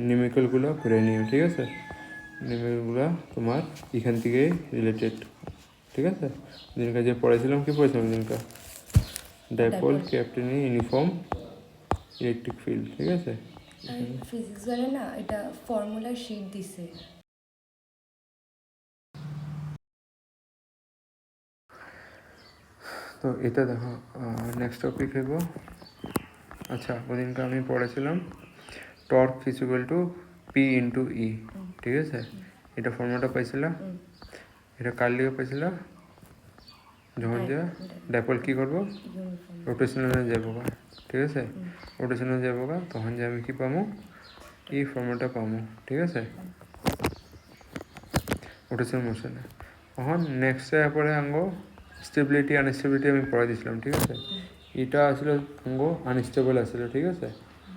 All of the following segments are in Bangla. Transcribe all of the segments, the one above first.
নিউমেরিক্যালগুলো করে নিও, ঠিক আছে? নিউমেরিক্যালগুলো তোমার এখান থেকেই রিলেটেড, ঠিক আছে? দিনকা যে পড়েছিলাম, কি পড়েছিলাম দিনকা? ডাইপোল, ক্যাপ্টেন, ইউনিফর্ম, ইলেকট্রিক ফিল্ড, ঠিক আছে? ফিজিক্স বলে না, এটা ফর্মুলা শিট দিছে। তো এটা দেখো, নেক্সট টপিক হইব, আচ্ছা ওদিনকে আমি পড়েছিলাম torque equal to P into E, ঠিক আছে? এটা ফর্মুলাটা পাইছিলা? এটা কার লিগে পাইছিলা? যখন যে ডাইপোল কী করবো, রোটেশনালে যাবো গা, ঠিক আছে? রোটেশনালে যাবো গা, তখন যে আমি কী পাবো, এই ফর্মুলাটা পাবো, ঠিক আছে? রোটেশনাল মোশনে। তখন নেক্সট পরে আঙ্গ স্টেবিলিটি আনস্টেবিলিটি আমি পড়াই দিয়েছিলাম, ঠিক আছে? এটা আসলে অঙ্গ আনস্টেবল আসলে, ঠিক আছে?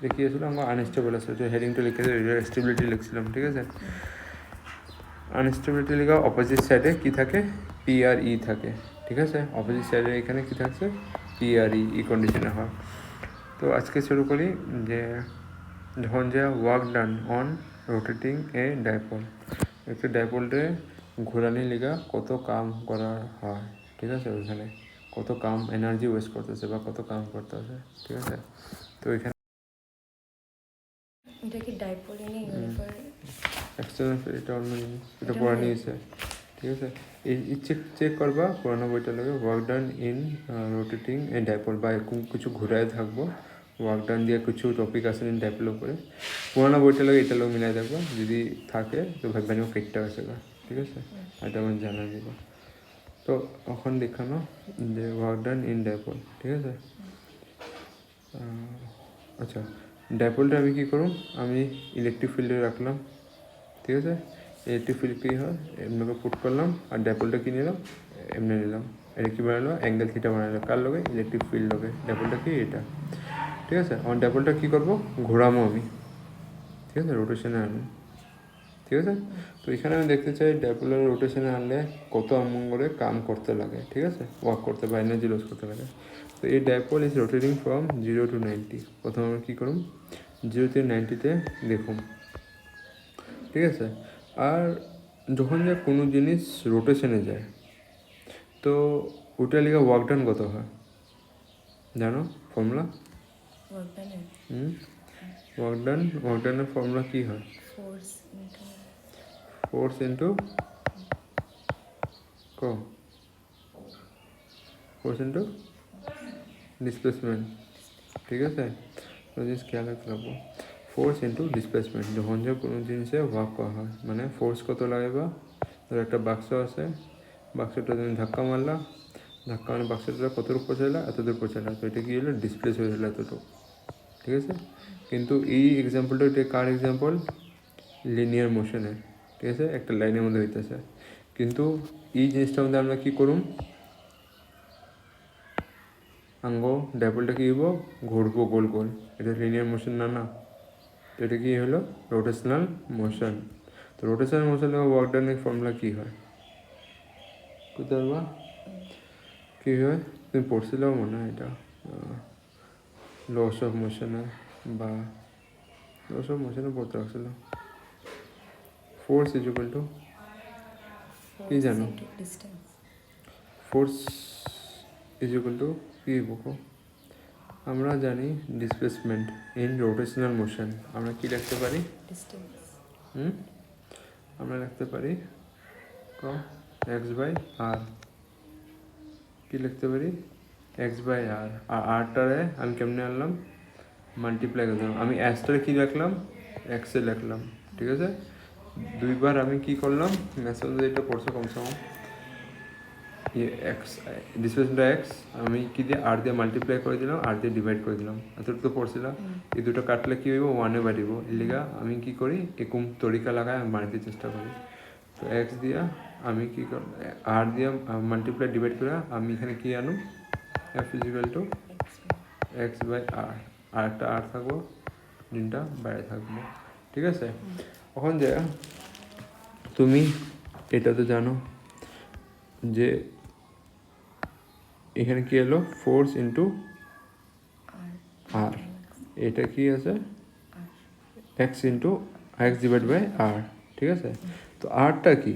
দেখিয়েছিল অঙ্গ আনস্টেবল আসলে, হেডিংটা লিখে স্টেবিলিটি লিখছিলাম, ঠিক আছে? আনস্টেবিলিটি লিখা অপোজিট সাইডে কী থাকে, পি আর ই থাকে, ঠিক আছে? অপোজিট সাইডে এখানে কী থাকছে, পি আর ই কন্ডিশনে হয়। তো আজকে শুরু করি যে যখন যে work done on rotating A dipole, একটা ডাইপোলটে ঘোরানি লিগা কত কাম করা হয়, ঠিক আছে? ওইখানে কত কাম এনার্জি ওয়েস্ট করতেছে বা কত কাম করতেছে, ঠিক আছে? তো এখানে এটা কি ডাইপোল ইন ইউনিফর্ম এক্সটার্নাল, এটা অন্য জিনিস, এটা পড়া নিয়েছে, ঠিক আছে? এই চেক করবা পুরানো বইটা লাগে, work done in rotating A dipole, বা এরকম কিছু ঘুরায় থাকবো, ওয়ার্ক ডান দিয়ে কিছু টপিক আছে ইন ডাইপোল উপরে, পুরানো বইটা লাগে এটা লোক মিলাই দেখবো, যদি থাকে তো ভাববেন কেটটা আছে, ঠিক আছে? এটা আমার জানা দিব। তো এখন দেখানো যে ওয়ার্ক ডান ইন ডাইপোল, ঠিক আছে? আচ্ছা, ডাইপোলটা আমি কী করুন, আমি ইলেকট্রিক ফিল্ডে রাখলাম, ঠিক আছে? ইলেকট্রিক ফিল্ড কী হয়, এমনি পুট করলাম, আর ডাইপোলটা কী নিলাম, এমনি নিলাম। এটা কী বানালো, অ্যাঙ্গেল থিটা বানালো, কার লগে, ইলেকট্রিক ফিল্ড লগে। ডাইপোলটা কি এটা, ঠিক আছে? আমার ডাইপোলটা কী করবো, ঘোরামো আমি, ঠিক আছে? রোটেশনে আনবো, ঠিক আছে? তো এখানে আমি দেখতে চাই ডাইপোলের রোটেশনে আনলে কত আমন করে কাম করতে লাগে, ঠিক আছে? ওয়ার্ক করতে বা এনার্জি লস করতে লাগে। তো এই dipole is rotating from 0 to 90। প্রথমে আমরা কী করুন, 0 থেকে 90-তে দেখুন, ঠিক আছে? আর যখন যে কোনো জিনিস রোটেশনে যায়, তো ওটা লিগে ওয়ার্ক ডান কত হয় জানো ফর্মুলা? ওয়ার্ক ডানের ফর্মুলা কী হয়, force into force into displacement, ঠিক আছে? তো জিনিস খেয়াল রাখতে পারবো, ফোর্স ইন্টু ডিসপ্লেসমেন্ট। যখন যে কোনো জিনিসে ওয়ার্ক করা হয়, মানে ফোর্স কত লাগবে, ধর একটা বাক্স আছে, বাক্সটা তুমি ধাক্কা মারলা, ধাক্কা মানে বাক্সটা কতটুকু পৌঁছাইলা, এতদূর পৌঁছাইলা, তো এটা কী হলো, ডিসপ্লেস হয়ে গেলো এতটুকু, ঠিক আছে? কিন্তু এই এক্সাম্পলটা, এটা কার এক্সাম্পল, লিনিয়ার মোশনের, ঠিক আছে? একটা লাইনের মধ্যে হইতেছে, কিন্তু এই জিনিসটার মধ্যে আমরা কী করুম, আঙ্গ ডাইপোলটা কী হইব, ঘুরবো গোল গোল, এটা লিনিয়ার মোশন না, না? তো এটা কী হলো, রোটেশনাল মোশন। তো রোটেশনাল মোশনে ওয়ার্ক ডানের ফর্মুলা কী হয়, বুঝতে পারবা কী হয়? তুমি পড়ছিলাম মনে হয় এটা, লস অফ মোশনে, বা লস অফ মোশনে পড়তে রাখছিল, ফোর্স ইজ ইকুয়াল টু কী জানো, ফোর্স ইজ ইকুয়াল টু কী বুকো, আমরা জানি ডিসপ্লেসমেন্ট ইন রোটেশনাল মোশন, আমরা কি লিখতে পারি, আমরা লিখতে পারি এক্স বাই আর, কী লিখতে পারি, এক্স বাই আর, আর আরটারে আমি কেমনে আনলাম, মাল্টিপ্লাই করলাম, আমি এক্সটারে কী লিখলাম, এক্সে লিখলাম, ঠিক আছে? দুইবার আমি কি করলাম, ম্যাথের এটা পড়ছো কমসে কম, এক্স ডিসপ্লেসমেন্টটা এক্স, আমি কী দিয়ে আর দিয়ে মাল্টিপ্লাই করে দিলাম, আর দিয়ে ডিভাইড করে দিলাম, এতটুকু তো পড়ছিলাম। এই দুটো কাটলে কী হইব, ওয়ানে বাড়িব, এর লিগা আমি কী করি, এরকম তরিকা লাগায় আমি বানাতে চেষ্টা করি। তো এক্স দিয়া আমি কী কর, আর দিয়ে মাল্টিপ্লাই ডিভাইড করে আমি এখানে কী আনুম, F is equal to x by r, আর একটা আর থাকবো, দিনটা বাইরে থাকবো, ঠিক আছে? এখন যে তুমি এটা তো জানো যে এখানে কি এলো, ফোর্স ইন্টু আর, এটা কি আছে, x into x divide by r, ঠিক আছে? তো আরটা কি?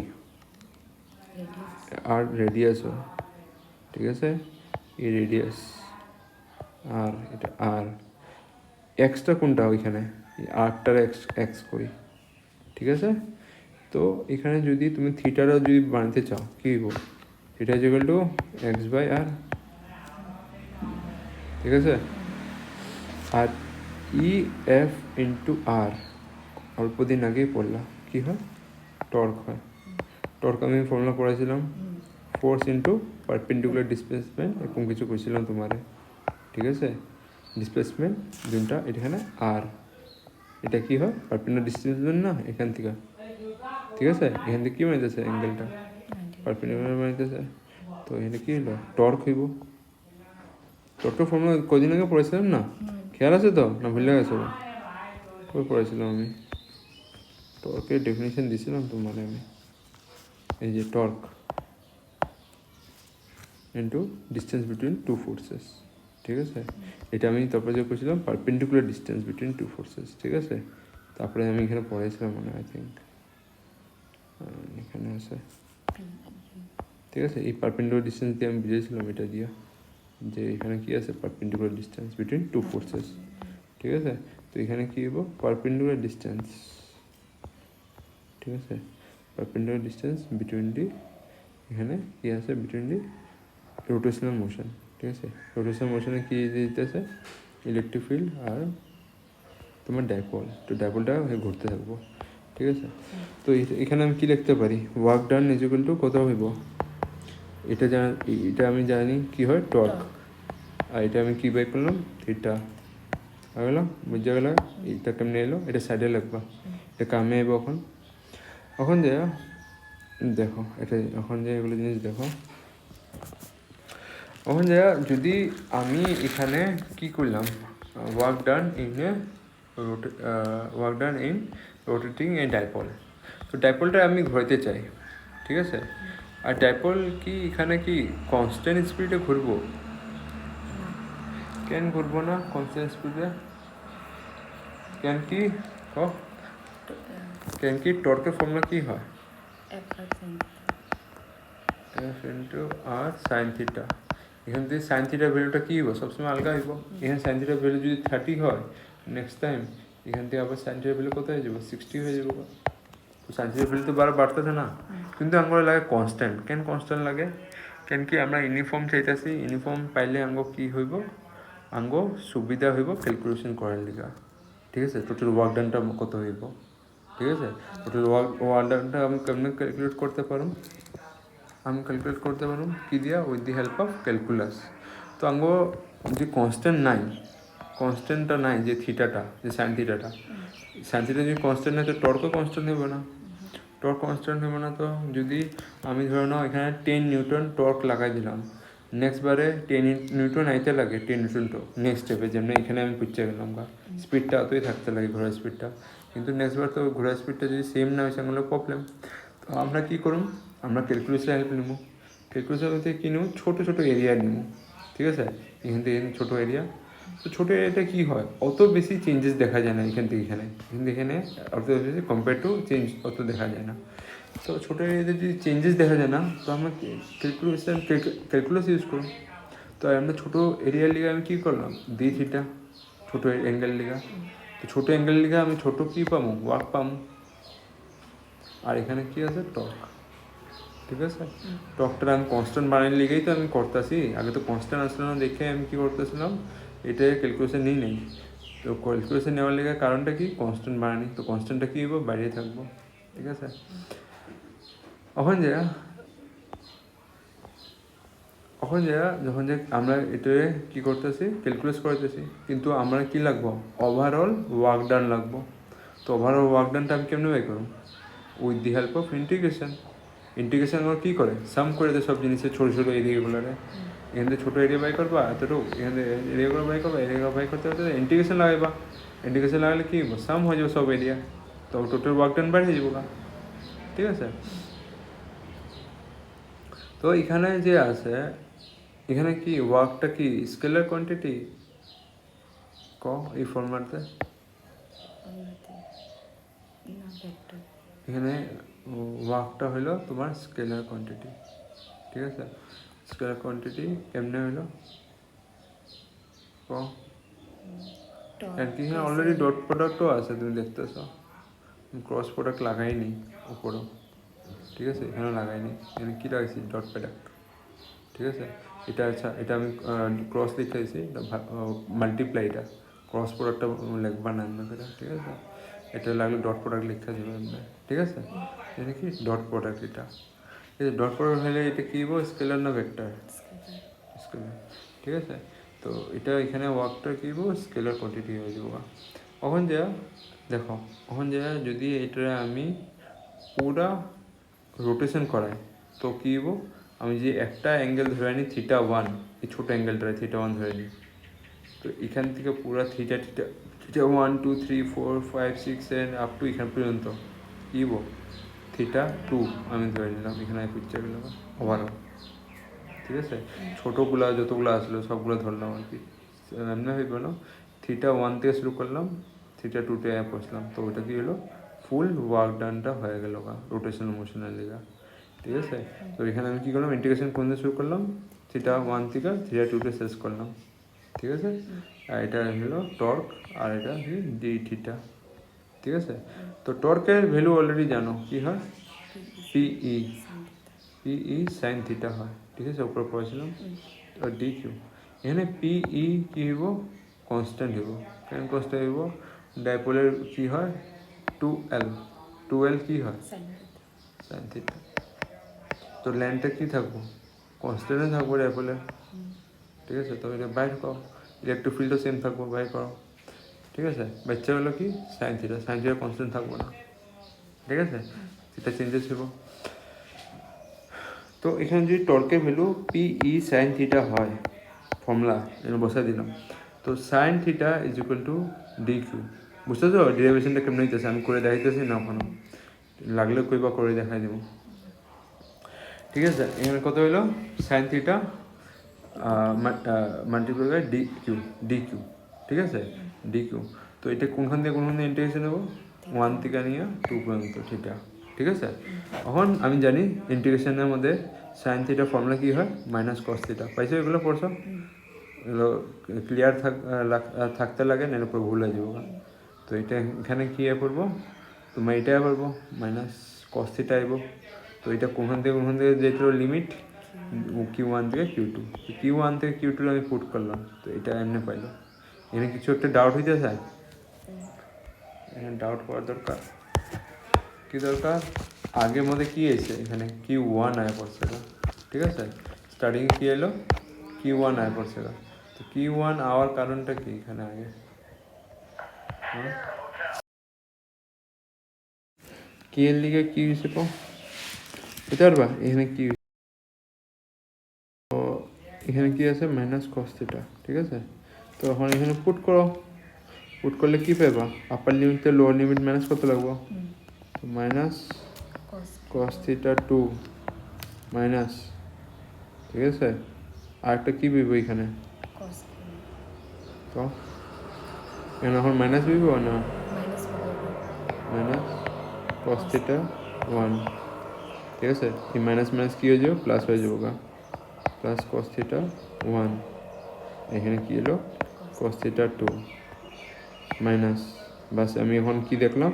আর রেডিয়াস হয়, ঠিক আছে? এই রেডিয়াস আর এটা আর এক্সটা কোনটা ওইখানে? আরটার এক্স এক্স কই, ঠিক আছে? তো এখানে যদি তুমি থিটারও যদি বানাতে চাও কী হইব? Theta is equal to x by r, ঠিক আছে? আর ই এফ ইন্টু আর অল্প দিন আগেই পড়লাম কী হয়? টর্ক হয়। টর্ক আমি ফর্মুলা পড়েছিলাম, ফোর্স ইন্টু পারপেন্ডিকুলার ডিসপ্লেসমেন্ট এরকম কিছু করেছিলাম তোমারে, ঠিক আছে? ডিসপ্লেসমেন্ট দুটা এখানে আর এটা কি হয়? পারপেন্ডিকুলার ডিসপ্লেসমেন্ট না এখান থেকে, ঠিক আছে? এখান থেকে কী বানাইতেছে? অ্যাঙ্গেলটা পারপেন্ডিকুলার বানাইতেছে। তো এখানে কী হলো? টর্ক হইব। টর্কের ফর্মুলা কদিন আগে পড়েছিলাম না, খেয়াল আছে তো না ভুলে গেছো? কই পড়েছিলাম আমি? টর্কের ডেফিনেশন দিয়েছিলাম তোমারে আমি, এই যে torque into distance between two forces, ঠিক আছে? এটা আমি তারপরে যে করছিলাম perpendicular distance between two forces, ঠিক আছে? তারপরে আমি এখানে পড়েছিলাম মানে আই থিঙ্ক এখানে আছে, ঠিক আছে? এই পারপেন্ডিকুলার ডিস্টেন্স দিয়ে আমি বুঝেছিলাম এটা দিয়ে যে এখানে কি আছে? Perpendicular distance between two forces, ঠিক আছে? তো এখানে কী হইব? পারপেন্ডিকুলার ডিস্টেন্স, ঠিক আছে? পারপেন্ডিকুলার ডিস্টেন্স বিটুইন দি, এখানে কী আছে? বিটুইন দি রোটেশনাল মোশন, ঠিক আছে? রোটেশনাল মোশনে কী দিতেছে? ইলেকট্রিক ফিল্ড আর তোমার ডাইপোল। তো ডাইপোলটা ঘুরতে থাকবো, ঠিক আছে? তো এখানে আমি কী লিখতে পারি? Work done is equal two কত হইব? এটা আমি জানি কি হয়? টর্ক। আর এটা আমি কী বাই করলাম? থিটা গেল, বুঝে গেল? এটা কেমনে এলো? এটা সাইডে লাগবা, এটা কামে এবো এখন। এখন যে দেখো এটা, এখন যে এগুলো জিনিস দেখো, এখন যে যদি আমি এখানে কি করলাম? Work done in rotating A dipole. তো ডাইপোলটা আমি ঘুরাইতে চাই, ঠিক আছে? আর ডাইপোল কি এখানে কি কনস্ট্যান্ট স্পিডে ঘুরবো? কেন ঘুরবো না কনস্ট্যান্ট স্পিডে? কেন কি কেন কি টর্কের ফর্মুলা কি হয়? এফ ইন্টু আর সাইন থিটা। এখান থেকে সাইন থিটার ভ্যালুটা কী হইব? সবসময় আলগা হইব। এখানে সাইন থিটার ভ্যালু যদি 30 হয়, নেক্সট টাইম এখান থেকে আবার সাইন থিটার ভ্যালু কত হয়ে যাবো? 60 হয়ে যাবো। তো সাইন থিটার ভ্যালু তো বারবার বাড়তেছে না, কিন্তু আমার লাগে কনস্ট্যান্ট। কেন কনস্ট্যান্ট লাগে? কেন কি আমরা ইউনিফর্ম চাইতেছি? ইউনিফর্ম পাইলে আঙ্গ কী হইব? আঙ্গ সুবিধা হইব ক্যালকুলেশন করার লিগা, ঠিক আছে? টোটাল ওয়ার্ক ডানটা কত হইব, ঠিক আছে? টোটাল ওয়ার্ক ডানটা আমি কেমনে ক্যালকুলেট করতে পারো? আমি ক্যালকুলেট করতে পারো কী দিয়া? With the help of calculus. তো আঙ্গ যে কনস্ট্যান্টটা নাই যে থিটাটা, যে সাইন থিটা যদি কনস্ট্যান্ট হয় তো টর্কও কনস্ট্যান্ট হবে না। টর্ক কনস্ট্যান্ট হবে না, তো যদি আমি ধরে নাও এখানে 10 নিউটন টর্ক লাগাই দিলাম, নেক্সট বারে 10 নিউটন আইতে লাগে, 10 নিউটন তো নেক্সট স্টেপে যেমন এখানে আমি পুচ্ছে গেলাম গা, স্পিডটা অতই থাকতে লাগে ঘোরার স্পিডটা, কিন্তু নেক্সট বার তো ঘোরার স্পিডটা যদি সেম না হয় সেগুলো প্রবলেম। তো আমরা কী করুম? আমরা ক্যালকুলেশন হেল্প নিব। ক্যালকুলেশন বলতে কী নেব? ছোটো ছোটো এরিয়া নিব, ঠিক আছে? এখান থেকে ছোটো এরিয়া। তো ছোটো এরিয়াতে কী হয়? অত বেশি চেঞ্জেস দেখা যায় না এখান থেকে এখানে অত বেশি কম্পেয়ার টু চেঞ্জ অত দেখা যায় না। তো ছোটো এরিয়াতে যদি চেঞ্জেস দেখা যায় না, তো আমরা ক্যালকুলাস ইউজ করুন। তো আমরা ছোটো এরিয়ার লিগে আমি কী করলাম? দি থিটা, ছোটো অ্যাঙ্গেল লিগা। তো ছোটো অ্যাঙ্গেল লিগা আমি ছোটো কী পাবো? ওয়ার্ক পাবো। আর এখানে কী আছে? টর্ক, ঠিক আছে? টর্কটা আমি কনস্ট্যান্ট বানানোর লিগেই তো আমি করতেছি। আগে তো কনস্ট্যান্ট আসলে না দেখে আমি কী করতেছিলাম? এটা ক্যালকুলেশন নেই। তো ক্যালকুলেশন নেওয়ার লিগে কারণটা কি? কনস্ট্যান্ট বানানি। তো কনস্ট্যান্টটা কী হইব? বাইরে থাকবো, ঠিক আছে? এখন যখন যে আমরা এটাকে কী করতেছি? ক্যালকুলেট করতেছি, কিন্তু আমরা কী লাগবো? ওভারঅল ওয়ার্ক ডান লাগবো। তো ওভারঅল ওয়ার্ক ডানটা আমি কেমনে বাই করব? With the help of integration. Integration আমরা কী করে? সাম করে দেয় সব জিনিসের ছোটো ছোটো এরিয়াগুলোরে। এখান থেকে ছোটো এরিয়া বাই করবা এতটুকু, এখান থেকে এরিয়াগুলো বাই করবা, এরিয়া বাই করতে করতে ইন্টিগ্রেশন লাগাইবা। ইন্টিগ্রেশন লাগালে কী হবো? সাম হয়ে যাবে সব এরিয়া, তো টোটাল ওয়ার্ক ডান বেড়ে যাবো, ঠিক আছে? তো এখানে যে আছে, এখানে কি ওয়ার্কটা কি স্কেলার কোয়ান্টিটি এই ফরম্যাটে? না ভেক্টর। এখানে ওয়ার্কটা হলো তোমার স্কেলার কোয়ান্টিটি, ঠিক আছে? স্কেলার কোয়ান্টিটি কেমনে হলো ক? আর কি এখানে অলরেডি ডট প্রোডাক্টও আছে, তুমি দেখতেছো ক্রস প্রোডাক্ট লাগাইনি উপরও, ঠিক আছে? এখানে লাগাইনি, এখানে কী লাগাইছি? ডট প্রোডাক্ট, ঠিক আছে? এটা আচ্ছা, এটা আমি ক্রস লিখে দিয়েছি, মাল্টিপ্লাই, এটা ক্রস প্রোডাক্টটা লিখবা না এমনি করে, ঠিক আছে? এটা লাগলে ডট প্রোডাক্ট লিখতে যাবে এমনি, ঠিক আছে? এটা কি ডট প্রোডাক্ট? এটা এই ডট প্রোডাক্ট হলে এটা কী হবো? স্কেলার না ভেক্টর? স্কেলার, ঠিক আছে? তো এটা এখানে ওয়ার্কটা কী হবো? স্কেলার কোয়ান্টিটি হয়ে যাবো। এখন যা দেখো, এখন যা যদি এটা আমি পুরা রোটেশন করাই তো কী হবো? আমি যে একটা অ্যাঙ্গেল ধরে নিই θ1, এই ছোটো অ্যাঙ্গেলটা θ1 ধরে নিই, তো এখান থেকে পুরো থিটা 1 2 3 4 5 6 7 আপ টু এখান পর্যন্ত কী হবো? θ2 আমি ধরে নিলাম, এখানে পিকচারগুলো ওভারঅল, ঠিক আছে? ছোটোগুলা যতগুলো আসলো সবগুলো ধরলাম আর কি, এমনি হইব না? θ1 থেকে শুরু করলাম, θ2তে পৌঁছলাম, তো ওটা কী হলো? ফুল ওয়ার্ক ডানটা হয়ে গেল রোটেশনাল মোশনের লিগা, ঠিক আছে? তো এখানে আমি কী করলাম? ইন্টিগ্রেশন কোন দিয়ে শুরু করলাম? θ1 থেকে θ2তে শেষ করলাম, ঠিক আছে? আর এটা হলো টর্ক, আর এটা ডি থিটা, ঠিক আছে? তো টর্কের ভ্যালু অলরেডি জানো কি হয়? পিই, পিই সাইন থিটা হয়, ঠিক আছে? উপরে পড়েছিলাম। আর ডি কিউ, এখানে পিই কী হইব? কনস্ট্যান্ট হইব। কেন কনস্ট্যান্ট হইব? ডাইপোলের কী হয়? 2L, 2L কী হয়? Sine theta. তো ল্যান্ডটা কী থাকবো? কনস্ট্যান্টে থাকবো ডাইপোলের, ঠিক আছে? তো এটা বাইর করো, ইলেকট্রিক ফিল্ডও সেম থাকবো, বাইর করো, ঠিক আছে? বাচ্চা হলো কি? Sine theta, sine theta constant থাকবো না, ঠিক আছে? এটা চেঞ্জেস হইব। তো এখানে যদি টর্কের ভ্যালু পিই সাইন থিটা হয়, ফর্মুলা এখানে বসাই দিলাম, তো sine theta is equal to d q. বুঝতেছো ডেরিভেশনটা কেমন হইতেছে? আমি করে দেখাইতেছি না ওখানে, লাগলে কইবা করে দেখাই দেবো, ঠিক আছে? এখানে কত হইলো? Sine theta multiply by d q, ঠিক আছে? D q. তো এটা কোনখান দিয়ে ইন্টিগ্রেশন নেবো? 1 থেকে নিয়ে 2 পর্যন্ত থিটা, ঠিক আছে? এখন আমি জানি ইন্টিগ্রেশনের মধ্যে সাইন থিটা ফর্মুলা কী হয়? Minus cos theta. পাইছো? এগুলো পড়ছো? এগুলো ক্লিয়ার থাকতে লাগে, না উপরে ভুল হয়ে যাবো। তো এটা এখানে কী পড়বো? তোমার এটাই পারবো মাইনাস কস থিটা আইব। তো এটা কোনখান থেকে যেত? লিমিট Q1 থেকে Q2, Q1 থেকে Q2 আমি পুট করলাম, তো এটা এমনি পাইলো। এখানে কিছু একটা ডাউট হইতে চায়? এখানে ডাউট করার দরকার কি দরকার? আগের মধ্যে কী এসে এখানে Q1 আয় পড়ছে, ঠিক আছে? স্টার্টিংয়ে কী এলো? Q1 আয় পড়ছে। তো Q1 আওয়ার কারণটা কি এখানে আগে? কি এর লিগে কি হয়েছে কো? বুঝতে পারবা এখানে কি? তো এখানে কি আছে? মাইনাস কস থিটা, ঠিক আছে? তো এখন এখানে পুট করো, পুট করলে কি পাবা? আপার লিমিট থেকে লোয়ার লিমিট মাইনাস কত লাগবো? মাইনাস কস থিটা 2 মাইনাস, ঠিক আছে? আর একটা কী পাইব এখানে? তো এখানে এখন মাইনাস পাইব না? মাইনাস কস থিটা 1, ঠিক আছে? এই মাইনাস মাইনাস কী হয়ে যাবে? প্লাস হয়ে যাবো গা, প্লাস কস থিটা 1। এখানে কী এলো? কস থিটা 2 মাইনাস, বাস আমি এখন কি দেখলাম?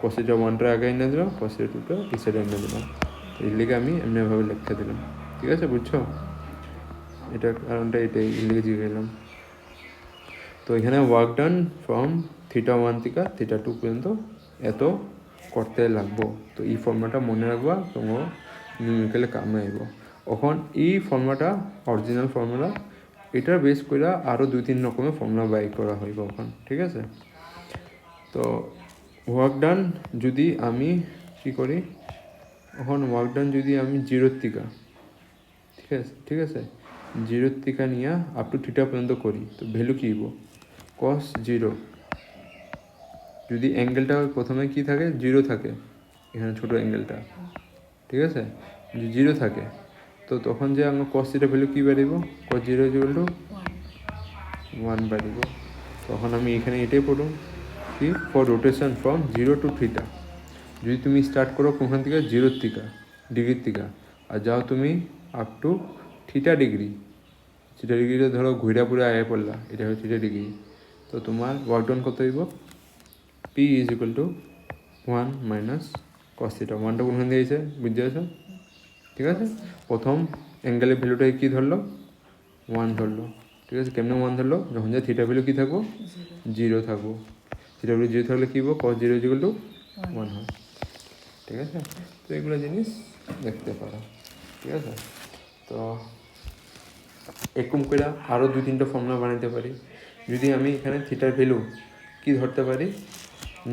কস থিটা 1টা আগে এনে দিলাম, কস থিটা 2টা এই সাইডে এনে দিলাম। এর লিগে আমি এমনিভাবে লিখতে দিলাম, ঠিক আছে? বুঝছো? এটা কারণটা এটাই, এর লিগে জিগে গেলাম। তো এখানে ওয়ার্ক ডান ফ্রম θ1 থেকে θ2 পর্যন্ত এত করতে লাগবো। তো এই ফর্মুলাটা মনে রাখবা, তোমার নিউমেরিক্যালে কামে আইব। এখন এই ফর্মুলাটা অরিজিনাল ফর্মুলা, এটার বেস করে আরও 2-3 রকমের ফর্মুলা বাই করা হইব এখন, ঠিক আছে? তো ওয়ার্ক ডান যদি আমি কি করি, এখন ওয়ার্ক ডান যদি আমি 0 থেকে, ঠিক আছে 0 থেকে নিয়ে আপ টু থিটা পর্যন্ত করি, তো ভ্যালু কী হইব? কস 0। যদি অ্যাঙ্গেলটা প্রথমে কি থাকে? 0 থাকে, এখানে ছোটো অ্যাঙ্গেলটা, ঠিক আছে? যদি 0 থাকে তো তখন যে আমরা কস থিটা ভ্যালু কী বাড়িব? কস 0 = 1 বাড়িব। তখন আমি এখানে এটাই পড়ুন, কি for rotation from 0 to theta. যদি তুমি স্টার্ট করো কোনখান থেকে 0 থেকে ডিগ্রির থেকে আর যাও তুমি up to theta degree, theta ডিগ্রিতে ধরো ঘুরা পুরে আয়া পড়লা, এটা হচ্ছে থিটা ডিগ্রি, তো তোমার ওয়ার্ক ডাউন কত হইব P is equal two 1 minus cos theta. ওয়ানটা কোনখান দিয়ে এসে বুঝতে পারছো? ঠিক আছে, প্রথম অ্যাঙ্গেলের ভ্যালুটাকে কী ধরলো 1 ধরলো। ঠিক আছে, কেমনে 1 ধরলো, যখন যা থিটা ভ্যালু কী থাকবো 0 থাকবো, থিটা ভ্যালু 0 থাকলে কী হবো কস 0 ইজ ইকুয়াল টু 1 হয়। ঠিক আছে, তো এগুলো জিনিস দেখতে পারো। ঠিক আছে, তো এরকম করে আরও 2-3টা ফর্মুলা বানাতে পারি। যদি আমি এখানে থিটার ভ্যালু কি ধরতে পারি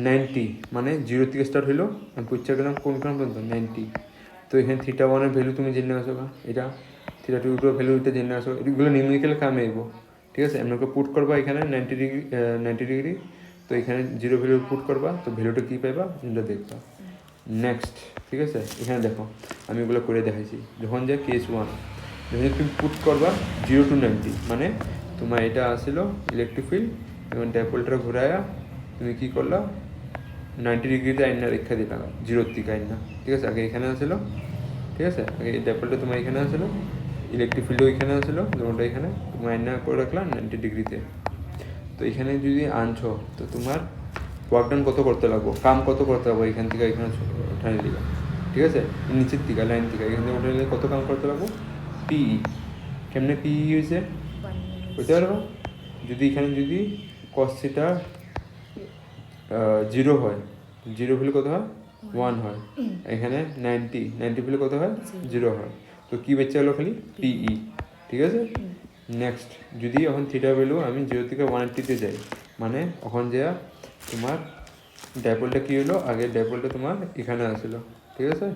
90, মানে 0 থেকে স্টার্ট হইলো আমি পৌঁছে গেলাম কোনখান পর্যন্ত 90, তো এখানে থিটা 1-এর ভ্যালু তুমি জেনে আসো, এটা থিটা 2-এর ভ্যালু এটা জেনে আসো, এগুলো নিউমেরিক্যাল কামে আইব। ঠিক আছে, এমন করে পুট করবা এখানে 90 ডিগ্রি, তো এখানে 0 ভ্যালু পুট করবা, তো ভ্যালুটা কী পাইবা এটা দেখবা। নেক্সট, ঠিক আছে, এখানে দেখো আমি এগুলো করে দেখাইছি। যখন যে কেস 1, যখন তুমি পুট করবা 0 to 90, মানে তোমার এটা আসলো ইলেকট্রিক ফিল্ড, এবং ড্যাপোলটা ঘুরায়া তুমি কী করলা 90 ডিগ্রিতে আইনা রেখা দিলাম 0 থেকে আইনা। ঠিক আছে, আগে এখানে আসলো, ঠিক আছে, আগে এই ড্যাপোলটা তোমার এখানে আসলো, ইলেকট্রিক ফিল্ডও এখানে আসলো, যেমনটা এখানে তোমার আইনা করে রাখলাম 90 ডিগ্রিতে। তো এখানে যদি আনছো তো তোমার ওয়ার্ক ডাউন কত করতে লাগবো, কাম কত করতে লাগবো, এখান থেকে এখানে উঠানে দিলাম। ঠিক আছে, নিচের থেকে লাইন থেকে এখান থেকে উঠানে কত কাম করতে লাগবো পিই। কেমনে পিই হয়েছে বুঝতে পারবো, যদি এখানে যদি কস থিটা 0 হয়, 0 ভ্যালু কত হয় 1 হয়, এখানে 90 ভ্যালু কত হয় 0 হয়, তো কী বেঁচে গেলো খালি পিই। ঠিক আছে, নেক্সট যদি এখন থিটা ভ্যালু আমি 0 থেকে 180-তে যাই, মানে এখন যা তোমার ড্যাপোলটা কী হলো, আগে ড্যাপোলটা তোমার এখানে আসলো। ঠিক আছে,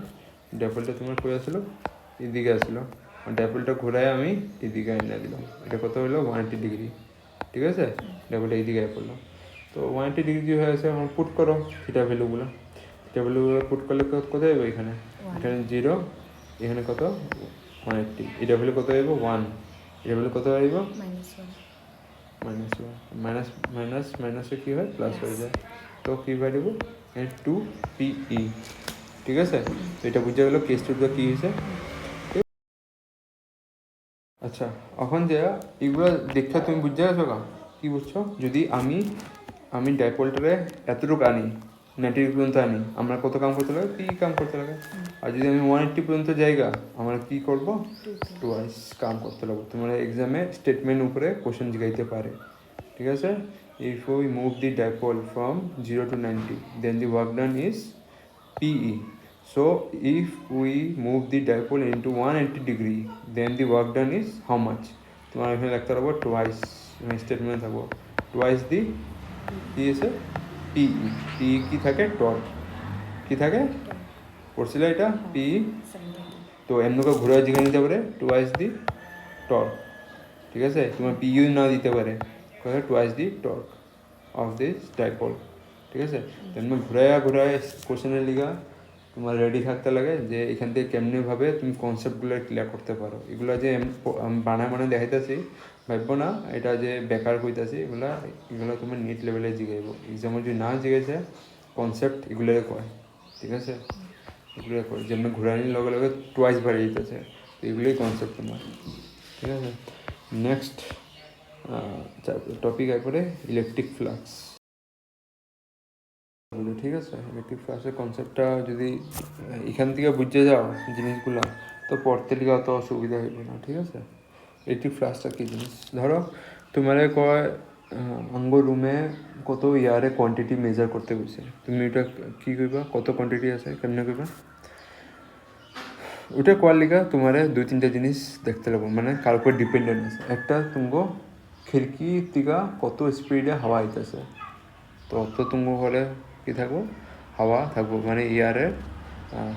ড্যাপোলটা তোমার কই আসলো এদিকে আসলো, ড্যাপোলটা ঘোরায় আমি এদিকে এনে দিলাম, এটা কত হলো 180 ডিগ্রি। ঠিক আছে, ড্যাপোলটা এইদিকে আয় পড়লো, তো 180 ডিগ্রি হয়ে আছে। এখন পুট করো থিটা ভ্যালুগুলো, থিটা ভ্যালুগুলো পুট করলে কত যাবে, এখানে এখানে 0, এখানে কত 180, এটা ভ্যালু কত যাইব 1, এটা ভ্যালু কত যাইব -1, মাইনাস মাইনাস মাইনাসে কী হয় প্লাস হয়ে যায়, তো কী বাড়িব 2 পিই। ঠিক আছে, তো এটা বুঝে গেলো কেস টুটা কী হয়েছে। আচ্ছা, এখন যে এগুলো দেখে তুমি বুঝতে গেছো কী বুঝছো, যদি আমি ডাইপোলটারে এতটুকু আনি 90 পর্যন্ত আনি, আমরা কত কাম করতে লাগে পি কাম করতে লাগে, আর যদি আমি 180 পর্যন্ত জায়গা আমরা কী করবো টুয়াইস কাম করতে লাগবো। তোমার এক্সামে স্টেটমেন্ট উপরে কোশ্চেন জিগাইতে পারে। ঠিক আছে, if we move the dipole from 0 to 90 then the work done is PE. So if we move the dipole into 180 degree, then the work done is how much? তোমার এখানে লিখতে পারবো twice, স্টেটমেন্ট থাকবো twice the কি আছে পিই। পিই কি থাকে টর্ক, কি থাকে পড়ছিল এটা পিই, তো এমন করে ঘুরে জিজ্ঞাসা নিতে পারে twice the টর্ক। ঠিক আছে, তোমার পিইউ না দিতে পারে, twice the torque of this dipole. ঠিক আছে, তেমনি ঘুরায় কোশ্চেনের লিগা তোমার রেডি থাকতে লাগে যে এখান থেকে কেমনিভাবে তুমি কনসেপ্টগুলো ক্লিয়ার করতে পারো। এগুলো যে বানায় দেখাইতেছি ভাববো না এটা যে বেকার কইতাছি, এগুলো তোমার নিট লেভেলে জিগাইব। এক্সামে যদি না জিগেছে কনসেপ্ট এগুলোই কয়। ঠিক আছে, এগুলো কয় যেমন ঘুরানির লগে লগে টুয়াইস বাড়ি যেতেছে, তো এগুলোই কনসেপ্ট তোমার। ঠিক আছে, নেক্সট টপিক একবারে ইলেকট্রিক ফ্লাক্স। ঠিক আছে, ইলেকট্রিক ফ্লাক্সের কনসেপ্টটা যদি এখান থেকে বুঝতে যাও জিনিসগুলো, তো পড়তে লিখে অত অসুবিধা হইবে না। ঠিক আছে, ইলেকট্রিক ফ্লাক্সটা কী জিনিস, ধরো তোমার কয় আঙ্গ রুমে কত ইয়ারে কোয়ান্টিটি মেজার করতে বলছে, তুমি ওটা কী করবা, কত কোয়ান্টিটি আছে কেমনে করবা, ওটা করার লিগা তোমার 2-3টা জিনিস দেখতে লাগবো, মানে কার উপর ডিপেন্ডেন্ট আছে। একটা তুমগো খিড়কি থেকে কত স্পিডে হাওয়া আইতেছে, তো অত তুমগো ঘরে কী থাকবো হাওয়া থাকবো, মানে ইয়ারের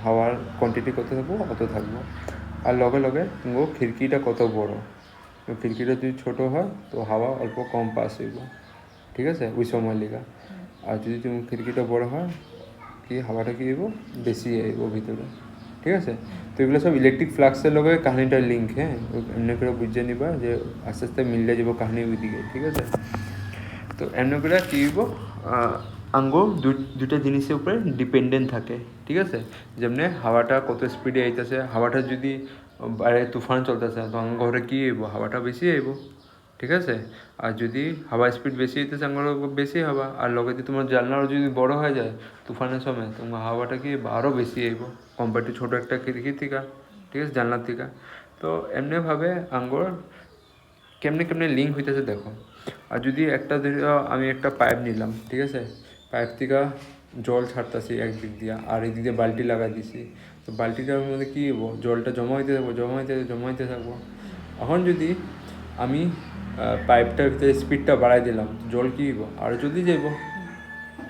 হাওয়ার কোয়ান্টিটি কত থাকবো অত থাকবো। আর লগে লগে তুমগো খিড়কিটা কত বড়, তো খিড়কিটা যদি ছোটো হয় তো হাওয়া অল্প কম পাস হইব। ঠিক আছে, ওই সময় লিগা। আর যদি তুমি খিড়কিটা বড় হয় কি হাওয়াটা কী হইব বেশি আইব ভিতরে। ঠিক আছে, তো এগুলো সব ইলেকট্রিক ফ্লাক্সের লগে কাহিনিটার লিঙ্ক। হ্যাঁ, এমনি করে বুঝে নিবা যে আস্তে আস্তে মিললে যাব কাহিনী ওই দিকে। ঠিক আছে, তো এমনি করে কী হইব আঙ্গো দুইটা জিনিসের উপরে ডিপেন্ডেন্ট থাকে, ঠিক আছে? যেমনি হাওয়াটা কত স্পিডে আইতেছে, হাওয়াটা যদি বাইরে তুফান চলতেছে তো আমার ঘরে কী আইব, হাওয়াটা বেশি আইব, ঠিক আছে? আর যদি হাওয়ার স্পিড বেশি হইতেছে আমার বেশি হাওয়া, আর লগে যদি তোমার জানলাও যদি বড় হয়ে যায় তুফানের সময়, তোমার হাওয়াটা কি আরও বেশি আইব কম্পেয়ার টু ছোটো একটা খিড়কি থেকে, ঠিক আছে, জানলার থেকে। তো এমনিভাবে আঙ্গুর কেমনে কেমনে লিঙ্ক হইতেছে দেখো। আর যদি একটা আমি একটা পাইপ নিলাম, ঠিক আছে, পাইপ থেকে জল ছাড়তেছি একদিক দিয়ে, আর একদিক দিয়ে বালতি লাগাই দিছি, তো বালতিটার মধ্যে কী হবো, জলটা জমা হইতে থাকবো, জমা হইতে থাকবো। এখন যদি আমি পাইপটার ভিতরে স্পিডটা বাড়াই দিলাম, জল কী হইব, আরও জলদি যাইব,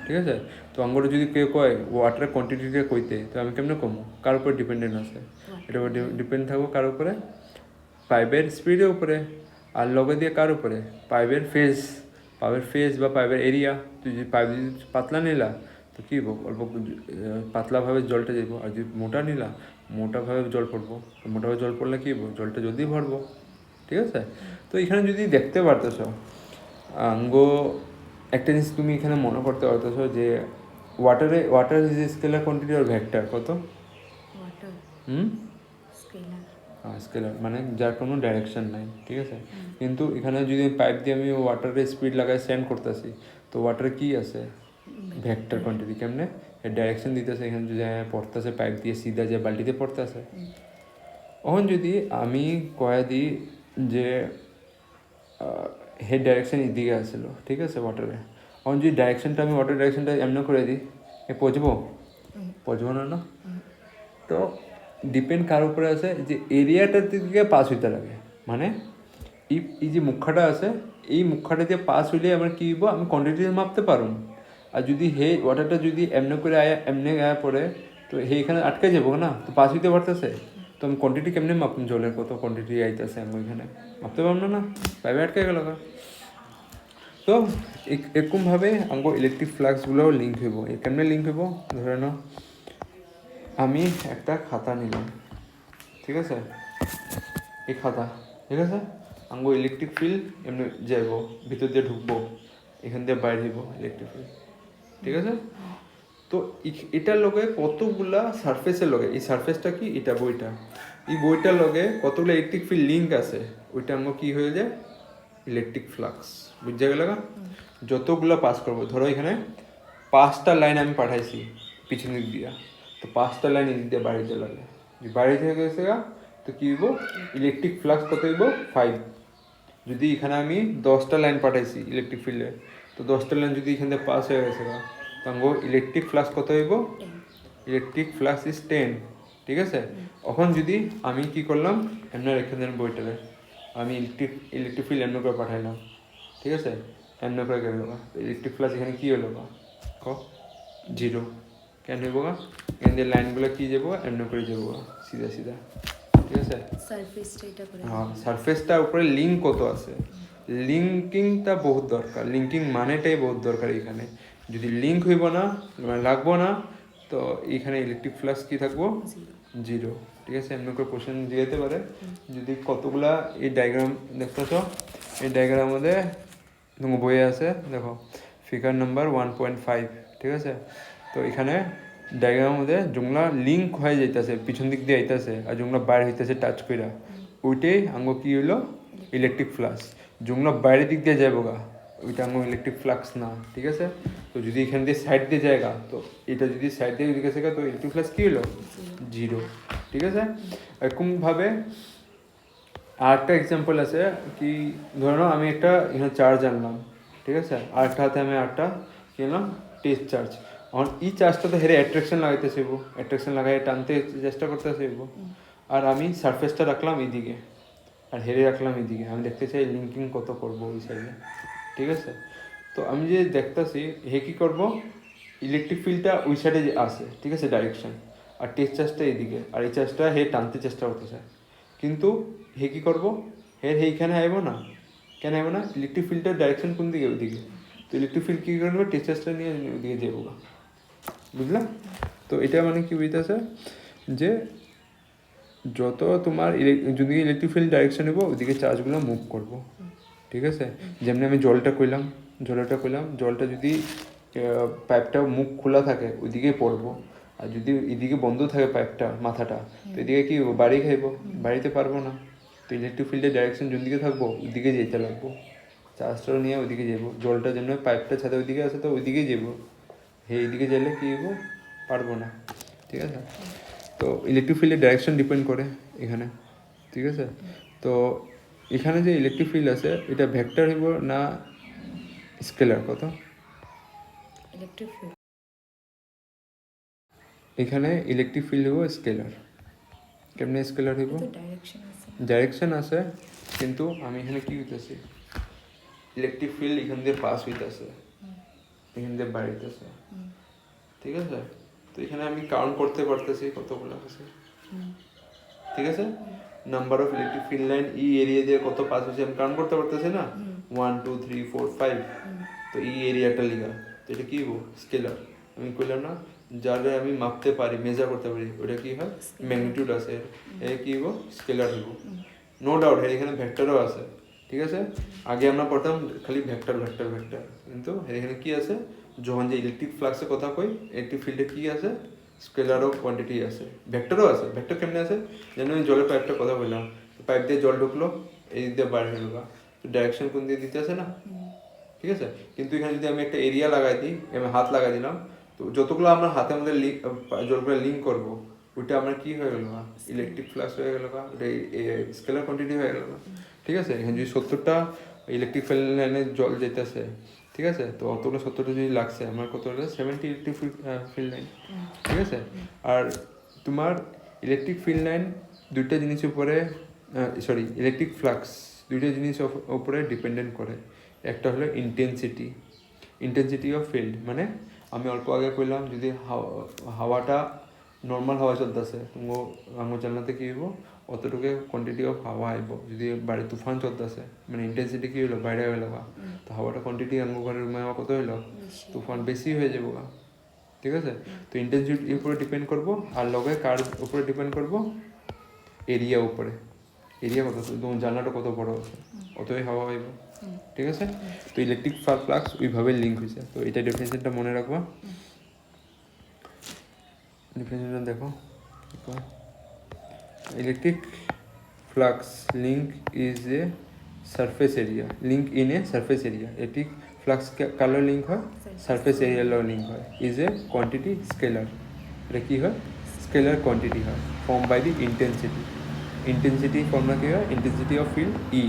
ঠিক আছে? তো আমার যদি কেউ কয় ওয়াটারের কোয়ান্টিটিটা কইতে, তো আমি কেমনে কমো, কার উপর ডিপেন্ডেন্ট আছে? এটার উপর ডিপেন্ড থাকবো কার উপরে? পাইপের স্পিডের উপরে। আর লগে দিয়ে কার উপরে? পাইপের ফেস বা পাইপের এরিয়া। তুই যদি পাইপ যদি পাতলা নিলা তো কী হবো, অল্প পাতলাভাবে জলটা যাইব, আর যদি মোটা নিলা মোটাভাবে জল পড়বো, মোটাভাবে জল পড়লে কী হবো, জলটা জলদি ভরবো, ঠিক আছে? তো এখানে যদি দেখতে পারতেছ আঙ্গো একটা জিনিস তুমি এখানে মনে করতে পারতেছো যে ওয়াটার ইজ স্কেলার কোয়ান্টিটি আর ভেক্টর কত? Water scalar. স্কেলার মানে যার কোনো ডাইরেকশন নাই, ঠিক আছে? কিন্তু এখানে যদি পাইপ দিয়ে আমি ওয়াটারের স্পিড লাগাই সেন্ড করতেছি, তো ওয়াটারে কি আছে? Vector quantity. কেমনে? এর ডাইরেকশন দিতেছে, এখানে যদি পড়তেছে পাইপ দিয়ে সিধা যে বালতিতে পড়তেছে। এখন যদি আমি কয়া দিই যে হেড ডাইরেকশন এদিকে আসলো, ঠিক আছে, ওয়াটারে। এখন যদি ডাইরেকশনটা আমি ওয়াটার ডাইরেকশনটা এমনি করে দিই, পচবো না। তো ডিপেন্ড কার উপরে আছে, যে এরিয়াটার দিকে পাস হইতে লাগে। মানে এই যে মুখাটা আছে, এই মুখাটা দিয়ে পাস হইলে আমার কী হইব, আমি কোয়ান্টিটি মাপতে পারব। আর যদি ওয়াটারটা যদি এমনি করে এমনি পড়ে, তো এখানে আটকে যাবো না, তো পাস হইতে পারতেছে, তো আমি কোয়ান্টিটি কেমনি মাপুন, জলের কত কোয়ান্টিটি আইতেছে আমি ওইখানে মাপতে পারবো না, পাইপে আটকে গেল। তো এরকমভাবে আমার ইলেকট্রিক ফ্লাক্সগুলোও লিঙ্ক হইব। কেমনে লিঙ্ক হইব, ধরে নাও আমি একটা খাতা নিলাম, ঠিক আছে, এই খাতা, ঠিক আছে, আমার ইলেকট্রিক ফিল্ড এমনি যাইব, ভিতর দিয়ে ঢুকবো, এখান দিয়ে বাইরে হইব ইলেকট্রিক ফিল্ড, ঠিক আছে? তো এটার লগে কতগুলা সারফেসের লগে, এই সারফেসটা কি, এটা বইটা, এই বইটার লগে কতগুলো ইলেকট্রিক ফিল্ড লিঙ্ক আছে, ওইটা আমার কি হয়ে যায়, ইলেকট্রিক ফ্লাক্স। বুঝতে গেল? যতগুলো পাস করবো, ধরো এখানে 5টা লাইন আমি পাঠাইছি পিছন দিক দিয়া, তো 5টা লাইন এদিক দিয়ে বাইরে চলে গেলে, বাইরে থেকে গেছে তো কী হইব, ইলেকট্রিক ফ্লাক্স কত হইব, 5। যদি এখানে আমি 10টা লাইন পাঠাইছি ইলেকট্রিক ফিল্ডে, তো 10টা লাইন যদি এখান থেকে পাস হয়ে গেছে তো আমার ইলেকট্রিক ফ্লাক্স কত হইব, ইলেকট্রিক ফ্লাক্স ইজ 10, ঠিক আছে? এখন যদি আমি কি করলাম, এমনি রেখে দেন বইটারে, আমি ইলেকট্রিক ফিল্ড এমনি করে পাঠাইলাম, ঠিক আছে, এমনি করে গেল, ইলেকট্রিক ফ্লাক্স এখানে কী হলো, 0। কেন হইব, এখান দিয়ে লাইনগুলো কী যাবো, এমনি করে যাবো সিধা, ঠিক আছে? হ্যাঁ, সারফেসটার উপরে লিঙ্ক কত আছে, লিঙ্কিংটা বহুত দরকার, লিঙ্কিং মানেটাই বহুত দরকার এখানে। যদি লিঙ্ক হইব না, মানে লাগবো না, তো এখানে ইলেকট্রিক ফ্লাক্স কী থাকবো, 0, ঠিক আছে? এমনি করে কোশ্চেন দিয়ে যেতে পারে। যদি কতগুলা এই ডায়াগ্রাম দেখতেছ, এই ডায়াগ্রাম মধ্যে বইয়ে আছে, দেখো ফিগার নাম্বার 1.5, ঠিক আছে? তো এখানে ডায়াগ্রামের মধ্যে জুংলা লিঙ্ক হয়ে যাইতেছে, পিছন দিক দিয়ে আইতেছে, আর জুংলা বাইরে হইতেছে টাচ কইরা, ওইটাই আঙ্গো কী হইলো, ইলেকট্রিক ফ্লাক্স। জুংলা বাইরের দিক দিয়ে যাইব ওইটা আঙ্গো ইলেকট্রিক ফ্লাক্স না, ঠিক আছে? তো যদি এখান দিয়ে সাইড দিয়ে জায়গা, তো এটা যদি সাইড দিয়ে দিকে শেখা, তো ইলেকট্রিক ফ্লাক্স কী হলো, 0, ঠিক আছে? এরকমভাবে আরেকটা এক্সাম্পল আছে কি, ধরো আমি একটা এখানে চার্জ আনলাম, ঠিক আছে, আরেকটা হাতে আমি আরেকটা কিনলাম টেস্ট চার্জ। এখন এই চার্জটা তো হেরে অ্যাট্রাকশন লাগাইতে শিখবো, অ্যাট্রাকশন লাগাই টানতে চেষ্টা করতে শিখবো, আর আমি সারফেসটা রাখলাম এইদিকে আর হেরে রাখলাম এইদিকে, আমি দেখতে চাই লিঙ্কিং কত করবো ওই সাইডে, ঠিক আছে? তো আমি যে দেখতেছি হে কী করবো, ইলেকট্রিক ফিল্ডটা ওই সাইডে যে আসে, ঠিক আছে, ডাইরেকশন, আর টেস্ট চার্জটা এইদিকে, আর এই চার্জটা হে টানতে চেষ্টা করতে চায়, কিন্তু হে কী করবো, এইখানে আইব না, কেন আইব না, ইলেকট্রিক ফিল্ডটার ডাইরেকশন কোন দিকে, ওইদিকে, তো ইলেকট্রিক ফিল্ড কী করবে, টেস্ট চার্জটা নিয়ে ওইদিকে যাবো, বুঝলাম? তো এটা মানে কি বুঝতেছে যে যত তোমার যদি ইলেকট্রিক ফিল্ড ডাইরেকশন নেবো, ওইদিকে চার্জগুলো মুভ করবো, ঠিক আছে? যেমনি আমি জলটা কইলাম, জলটা যদি পাইপটা মুখ খোলা থাকে ওইদিকেই পড়বো, আর যদি এদিকে বন্ধ থাকে পাইপটা মাথাটা, তো এদিকে কি হবো, বাড়ি খাইবো, বাড়িতে পারবো না। তো ইলেকট্রিক ফিল্ডের ডাইরেকশন যেদিকে থাকবো ওইদিকে যেতে লাগবো, চার্জটা নিয়ে ওইদিকে যাবো, জলটা যেমন পাইপটা ছাদে ওইদিকে আছে তো ওইদিকেই যাবো, এইদিকে গেলে কি হবো, পারবো না। ঠিক আছে, তো ইলেকট্রিক ফিল্ডের ডাইরেকশন ডিপেন্ড করে এখানে। ঠিক আছে, তো এখানে যে ইলেকট্রিক ফিল্ড আছে এটা ভেক্টর হইব না স্কেলার, কত? ইলেকট্রিক ফিল্ড এখানে ইলেকট্রিক ফিল্ড হইব স্কেলার। কেমনে স্কেলার হইব? তো ডাইরেকশন আছে। ডাইরেকশন আছে, কিন্তু আমি এখানে কি হইতেছি, ইলেকট্রিক ফিল্ড এখান দিয়ে পাস হইতেছে, এখান দিয়ে বাড়িতেছে। ঠিক আছে, তো এখানে আমি কাউন্ট করতে পারতেছি কতগুলো আছে। ঠিক আছে, number of electric field line E area দিয়ে কত পাস হয়েছে আমি কাউন্ট করতে পারতেছি না, 1 2 3 4 5। তো এই এরিয়াটা লিখা, তো এটা কি হবো, স্কেলার। আমি কইলাম না, যারা আমি মাপতে পারি, মেজার করতে পারি, ওটা কি হয়, ম্যাগনিটিউড আছে, এটা কি হবো, স্কেলার হইব। নো ডাউট এখানে ভেক্টরও আছে। ঠিক আছে, আগে আমরা পড়তাম খালি ভেক্টর ভেক্টর ভেক্টর, কিন্তু এখানে কি আছে, যখন যে ইলেকট্রিক ফ্লাক্সের কথা কই, ইলেকট্রিক ফিল্ডে কি আছে, স্কেলারও কোয়ান্টিটি আছে, ভেক্টরও আছে। ভেক্টর কেমনে আছে, যেন আমি জলের পাইপটা কথা বললাম, পাইপ দিয়ে জল ঢুকলো, এই দিক দিয়ে বাইরে হলো, তো ডাইরেকশন কোন দিয়ে দিতে আছে না। ঠিক আছে, কিন্তু এখানে যদি আমি একটা এরিয়া লাগাই দিই, আমি হাত লাগাই দিলাম, তো যতগুলো আমার হাতের মধ্যে জলগুলো লিঙ্ক করবো, ওইটা আমার কি হয়ে গেল, ইলেকট্রিক ফ্লাক্স হয়ে গেল, ওটা স্কেলার কোয়ান্টিটি হয়ে গেল। ঠিক আছে, এখানে যদি 70টা ইলেকট্রিক লাইনে জল যেতেছে, ঠিক আছে, তো অতগুলো 70টা যদি লাগছে, আমার কত হলো, 70 ইলেকট্রিক ফিল্ড লাইন। ঠিক আছে, আর তোমার ইলেকট্রিক ফিল্ড লাইন দুইটা জিনিসের উপরে, ইলেকট্রিক ফ্লাক্স দুইটা জিনিস উপরে ডিপেন্ডেন্ট করে। একটা হলো ইন্টেন্সিটি অফ ফিল্ড, মানে আমি অল্প আগে কইলাম যদি হাওয়াটা নর্মাল হাওয়া চলতেছে, তুমি আমার জানলাতে কী হইব, অতটুকু কোয়ান্টিটি অফ হাওয়া আইব। যদি বাইরে তুফান চলতেছে, মানে ইন্টেন্সিটি কী হইলো, বাইরে হইলো, তো হাওয়াটা কোয়ান্টিটি আমার ঘরের রুমে কত হইলো, তুফান বেশি হয়ে যাবো। ঠিক আছে, তো ইন্টেন্সিটির উপরে ডিপেন্ড করবো, আর লগে কার উপরে ডিপেন্ড করবো, এরিয়া উপরে। এরিয়া কত, তোমার জানলাটা কত বড় আছে, অতই হাওয়া হইব। ঠিক আছে, তো ইলেকট্রিক ফ্লাক্স ওইভাবে লিঙ্ক হয়েছে, তো এটা ডেফিনেশনটা মনে রাখবা। ডেফিনেশনটা দেখো, electric flux link is a surface area, link in a surface area. Electric flux কালো লিঙ্ক হয়, সারফেস এরিয়ার লিঙ্ক হয়, ইজ এ কোয়ান্টিটি স্কেলার। এটা কী হয়, স্কেলার কোয়ান্টিটি হয়, form by the intensity formula কী হয়, ইন্টেন্সিটি অফ ফিল্ড ই।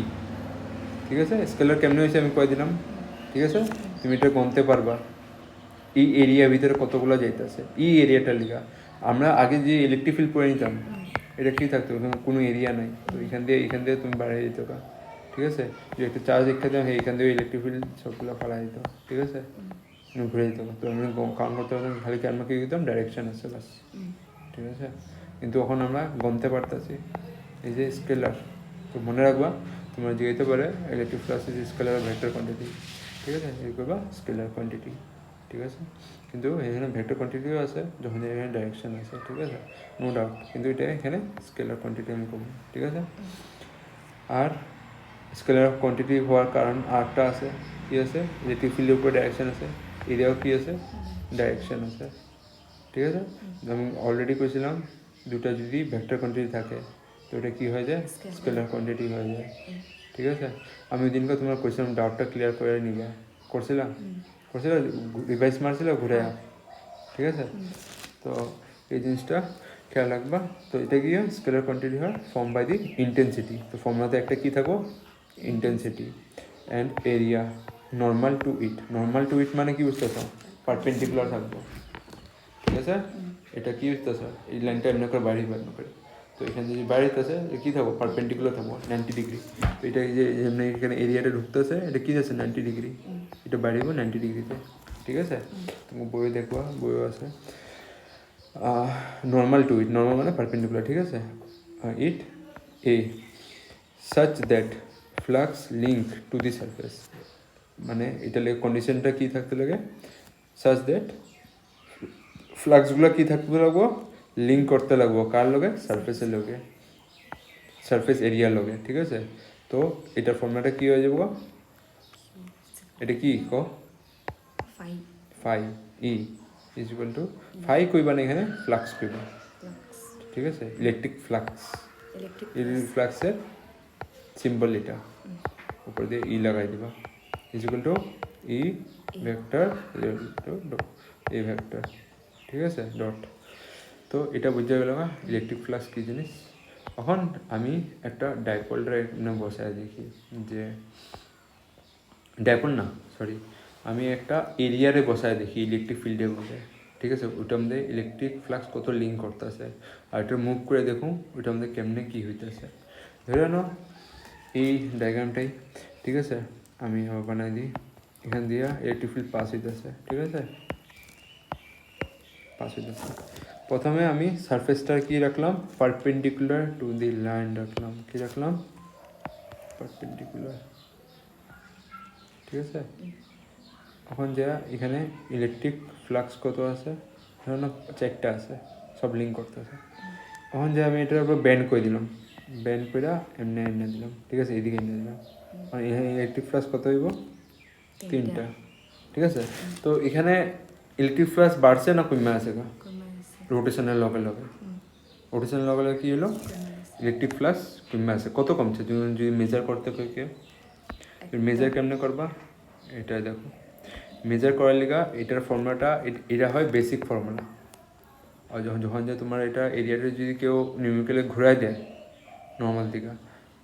ঠিক আছে, স্কেলার কেমনে হয়েছে আমি কয়ে দিলাম। ঠিক আছে, তুমি এটা গণতে পারবা, এই এরিয়ার ভিতরে কতগুলো যাইতেছে, এই এরিয়াটা লিখা। আমরা আগে যে ইলেকট্রিক ফিল্ড পড়ে নিতাম, এটা কী থাকতো, কোনো এরিয়া নাই, তো এখান দিয়ে তুমি বাড়িয়ে দিত। ঠিক আছে, যে একটা চার্জ দেখতে দিতাম, এখান দিয়ে ইলেকট্রিক ফিল্ড সবগুলো ফালা দিত। ঠিক আছে, ঘুরে দিত, তো আমি কাউন্ট করতে পারতাম, খালি আমরা কী দিতাম, ডাইরেকশন আছে বাস। ঠিক আছে, কিন্তু এখন আমরা গণতে পারতেছি, এই যে স্কেলার। তো মনে রাখবা, তোমরা যেতে পারে electric flux is scalar vector quantity. ঠিক আছে, এই করবা স্কেলার কোয়ান্টিটি। ঠিক আছে, কিন্তু এখানে ভেক্টর কোয়ান্টিটিও আছে যখন এখানে ডাইরেকশন আছে। ঠিক আছে, নো ডাউট, কিন্তু এটা এখানে স্কেলার কোয়ান্টিটি আমি করবো। ঠিক আছে, আর স্কেলার কোয়ান্টিটি হওয়ার কারণ আরেকটা আছে, কী আছে, ইলেকট্রিক ফিল্ডের উপরে ডাইরেকশন আছে, এরিয়াও কী আছে, ডাইরেকশন আছে। ঠিক আছে, আমি অলরেডি করেছিলাম, দুটা যদি ভেক্টর কোয়ান্টিটি থাকে তো এটা কী হয়ে যায়, স্কেলার কোয়ান্টিটি হয়ে যায়। ঠিক আছে, আমি ওই দিনকে তোমার কোয়েশ্চেন ডাউটটা ক্লিয়ার করে নিবা, করছিলাম রিভাইজ মারছিল ঘুরে। ঠিক আছে, তো এই জিনিসটা খেয়াল রাখবা। তো এটা কি হয়, স্কেলার কোয়ান্টিটি হয় ফর্ম বাই দি ইন্টেন্সিটি। তো ফর্মুলাতে একটা কী থাকো, intensity and area normal to it মানে কি বুঝতেছো, পারপেন্ডিকুলার থাকবো। ঠিক আছে, এটা কি বুঝতেছো, এই লাইনটা এমনি করে বাইরে করে, তো এখানে যদি বাইরে আছে কী থাকবো, পারপেন্ডিকুলার থাকবো 90 ডিগ্রি। তো এটা যে এমনি এখানে এরিয়াটা ঢুকতেছে, এটা কী আছে 90 ডিগ্রি, এটা বাড়িব 90 ডিগ্রিতে। ঠিক আছে, তুমি বই দেখবা, বইও আছে নর্মাল টু ইট, নর্মাল মানে পারপেন্ডিকুলার। ঠিক আছে, it a such that flux link to the surface, মানে এটা লেগে কন্ডিশনটা কী থাকতে লাগে, সাচ দ্যাট ফ্লাক্সগুলো কী থাকতে লাগবো, লিঙ্ক করতে লাগবো কার লগে, সারফেসের লগে, সারফেস এরিয়ার লগে। ঠিক আছে, তো এটার ফর্মুলাটা কী হয়ে যাবো, এটা কি phi E is equal to phi কইবা না এখানে ফ্লাক্স কইবা, ফ্লাক্স ঠিক আছে? ইলেকট্রিক ফ্লাক্স, ইলেকট্রিক ইলেকট্রিক ফ্লাক্সের সিম্বল এটা, উপর দিয়ে ই লাগাই দিবা, is equal to E vector A vector, ঠিক আছে? ডট। তো এটা বুঝতে গেল না ইলেকট্রিক ফ্লাক্স কী জিনিস। এখন আমি একটা ডাইপোলটা এখানে বসায় দেখি যে ডাইপোল না সরি, আমি একটা এরিয়ারে বসায় দেখি ইলেকট্রিক ফিল্ডের মধ্যে, ঠিক আছে? ওইটার মধ্যে ইলেকট্রিক ফ্লাক্স কত লিঙ্ক করতেছে, আর এটা মুভ করে দেখুন ওইটার মধ্যে কেমনে কী হইতেছে। ধরে নাও এই ডায়াগ্রামটাই, ঠিক আছে? আমি আবার বানাই দিই, এখান দিয়ে ইলেকট্রিক ফিল্ড পাস হইতেছে, ঠিক আছে? পাস হইতেছে। প্রথমে আমি সারফেসটার কি রাখলাম, পারপেন্ডিকুলার টু দি লাইন রাখলাম, কি রাখলাম, পারপেন্ডিকুলার, ঠিক আছে? এখন যা এখানে ইলেকট্রিক ফ্লাক্স কত আছে, ধরুন 4টা আছে, সব লিঙ্ক করতেছে। এখন যে আমি এটার উপর ব্যান্ড করে দিলাম, ব্যান্ড করে এমনি এনে দিলাম, ঠিক আছে? এদিকে এনে দিলাম, মানে এখানে ইলেকট্রিক ফ্লাক্স কত হইব, 3টা, ঠিক আছে? তো এখানে ইলেকট্রিক ফ্লাক্স বাড়ছে না কমে আছে গা, রোটেশনের লগে লগে, রোটেশনের লগে লগে কী হলো, ইলেকট্রিক ফ্লাক্স কমে আছে। কত কমছে যদি মেজার করতে কই কেউ, মেজার কেমনে করবা, এটা দেখো মেজার করার লিগা এটার ফর্মুলাটা এটা হয় বেসিক ফর্মুলা। আর যখন যে তোমার এটা এরিয়াটা যদি কেউ নিউমেরিক্যালি ঘুরাই দেয় নর্মাল দিকে,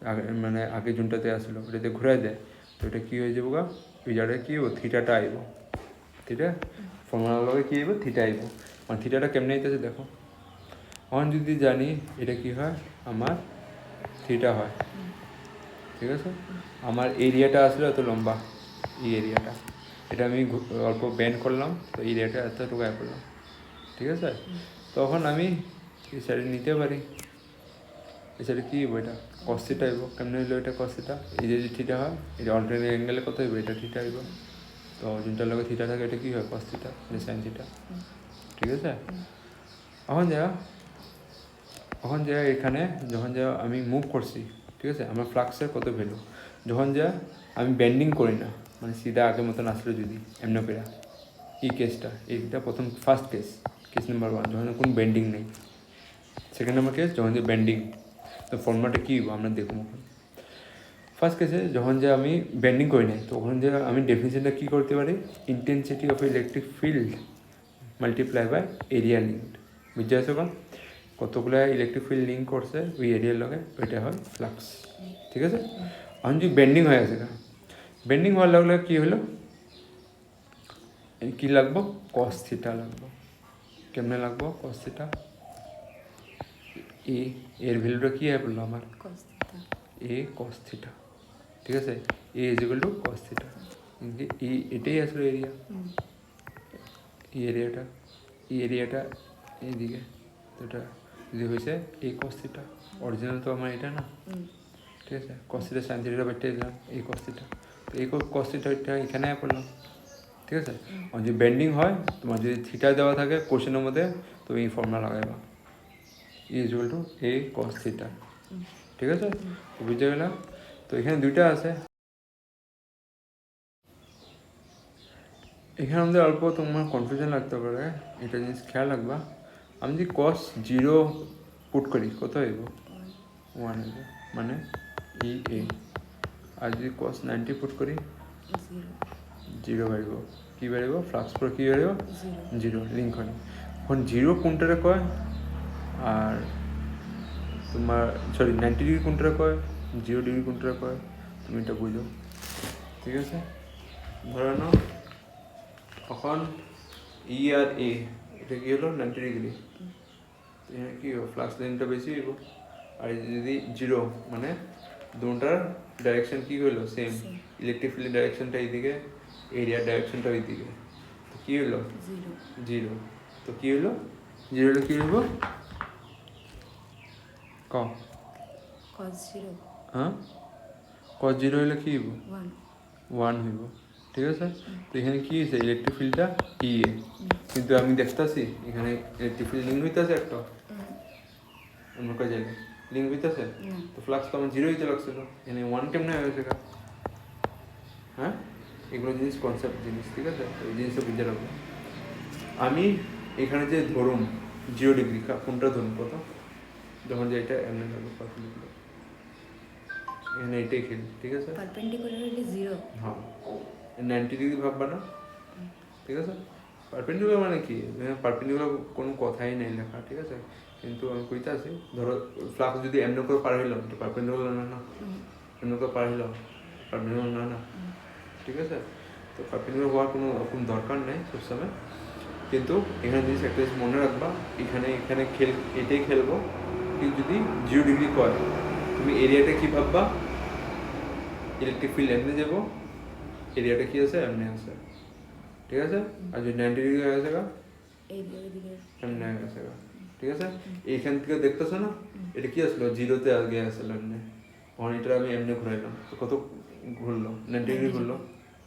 আগে মানে আগে জুনটাতে আসলো ওটাতে ঘুরাই দেয়, তো এটা কী হয়ে যাবো গা, ওই জায়গায় কী হবো, থিটাটা আইব, থিটা ফর্মুলার লগে কী আইব, থিটা আইব। মানে থিটাটা কেমনে আইতেছে দেখো, এখন যদি জানি এটা কি হয়, আমার থিটা হয়, ঠিক আছে? আমার এরিয়াটা আসলে এত লম্বা, এই এরিয়াটা, এটা আমি অল্প ব্যান্ড করলাম, তো এরিয়াটা এতটুকু আয় করলাম, ঠিক আছে? তখন আমি এই সাইডে নিতে পারি, এই সাইডে কী হইব, এটা কস থিটা হইব। কেমনে হইলো এটা কস থিটা, এই যে থিটা হয়, এটা অল্টারনেট অ্যাঙ্গেলে কত হইব, এটা থিটা হইব। তো যোনটার লগে থিটা থাকে এটা কী হয়, কস থিটা, এটা সাইন থিটা, ঠিক আছে? এখন যা এখানে যখন যা আমি মুভ করছি, ঠিক আছে, আমার ফ্লাক্সের কত ভ্যালু, যখন যা আমি বেন্ডিং করি না, মানে সিধা আগের মতন আসলো যদি এমনি পেরা, এই কেসটা, এইটা প্রথম ফার্স্ট কেস নাম্বার 1, যখন কোনো বেন্ডিং নেই। সেকেন্ড নাম্বার কেস যখন যে বেন্ডিং, তো ফর্মুলাটা কী হইব আমরা দেখবো। ফার্স্ট কেসে যখন যে আমি বেন্ডিং করি নাই, তখন যে আমি ডেফিনিশনটা কী করতে পারি, intensity of electric field multiply by area linked, বুঝতে পারছো? কতগুলো ইলেকট্রিক ফিল্ড লিঙ্ক করছে ওই এরিয়ার লগে, ওইটা হয় ফ্লাক্স, ঠিক আছে? এখন যদি বেন্ডিং হয়ে আছে, বেন্ডিং হওয়ার লগে লগে কী হলো, কী লাগবো, কস থিটা লাগবো। কেমনে লাগবো কস থিটা, এর ভ্যালুটা কী হয়ে পড়লো আমার, এ কস থিটা, ঠিক আছে? A is equal to cos theta, এটাই আসলে এরিয়া, এই এরিয়াটা এইদিকে, তো এটা যদি হয়েছে এই কস থিটা, অরিজিনাল তো আমার এটা না, ঠিক আছে? কস থিটা সাইন থিটা বেটে দিলাম, এই কস থিটা, তো এই কস থিটা এখানে পড়লাম, ঠিক আছে? আর যদি বেন্ডিং হয়, তোমার যদি থিটা দেওয়া থাকে কোশ্চেনের মধ্যে, তুমি এই ফর্মুলা লাগাইবা, is equal to A cos theta, ঠিক আছে? বুঝতে গেলাম। তো এখানে দুইটা আছে, এখানে আমাদের অল্প তোমার কনফিউশন লাগতে পারে, এটা জিনিস খেয়াল রাখবা। আমি যদি কস 0 পুট করি কত হইব, 1 হইব, মানে ই এ। আর যদি কস 90 পুট করি 0 বাড়িব, কী বাড়িব, ফ্লাক্স পর কী বাড়িব, 0 লিঙ্ক হয়। এখন 0 কোনটারে কয়, আর তোমার 90 ডিগ্রি কোনটারে কয়, 0 ডিগ্রি কোনটারে কয়, তুমি এটা বুঝো, ঠিক আছে? ধরে নাও এখন ই আর এ, এটা কী হলো 90 ডিগ্রি, এখানে কী হবো, ফ্লাক্স লাইনটা বেশি হইব। আর যদি 0, মানে দুটার ডাইরেকশন কী হলো, সেম, ইলেকট্রিক ফিল্ডের ডাইরেকশনটা এইদিকে, এরিয়ার ডাইরেকশনটা ওইদিকে, তো কী হলো 0, তো কী হলো 0 হলে কী হইব, হ্যাঁ কস 0 হলে কী হইব, 1 হইব, ঠিক আছে? তো এখানে কী হয়েছে, ইলেকট্রিক ফিল্ডটা ই এ, কিন্তু আমি দেখতেছি এখানে ইলেকট্রিক ফিল্ড লিঙ্ক হইতেছে একটা অন্য কাজ জায়গায় লিঙ্ক হইতেছে, তো ফ্লাক্স তো আমার 0 হইতে লাগছিল, এখানে 1 কেমনে হয়েছে, হ্যাঁ? এগুলো জিনিস কনসেপ্ট জিনিস, ঠিক আছে? তো এই জিনিসটা বুঝতে রাখবো। আমি এখানে যে ধরুন 0 ডিগ্রি কোনটা ধরুন কত, যখন যে এটা এমনি থাকবে পারপেন্ডিকুলার, এখানে এটাই খেলি, ঠিক আছে? পারপেন্ডিকুলারলি 0। হ্যাঁ 90 ডিগ্রি ভাববা না, ঠিক আছে? পারপেন্ডিকুলার মানে কি, পারপেন্ডিকুলার কোনো কথাই নেই লেখা, ঠিক আছে? কিন্তু আমি কইতে আছি, ধরো ফ্লাক্স যদি এমনি করে পার হইলাম তো পারপেন্ডিকুলার না, এমনি করে পার হইলাম পারপেন্ডিকুলার না, ঠিক আছে? তো পারপেন্ডিকুলার হওয়ার কোনো দরকার নেই সবসময়। কিন্তু এখানে জিনিস একটা জিনিস মনে রাখবা, এখানে এটাই খেলবো, কিন্তু যদি 0 ডিগ্রি করে তুমি এরিয়াটা কি ভাববা, ইলেকট্রিক ফিল্ড এমনি যাবো, এরিয়াটা কি আছে এমনি আছে, ঠিক আছে? আর যদি 90 ডিগ্রি হয়ে গেছে এমনি হয়ে গেছে, ঠিক আছে? এইখান থেকে দেখতেছো না, এটা কি আসলো 0-তে আগে আসলো এমনি, তখন এটা আমি এমনি ঘুরাইলাম তো কত ঘুরলো, 90 ডিগ্রি ঘুরলো,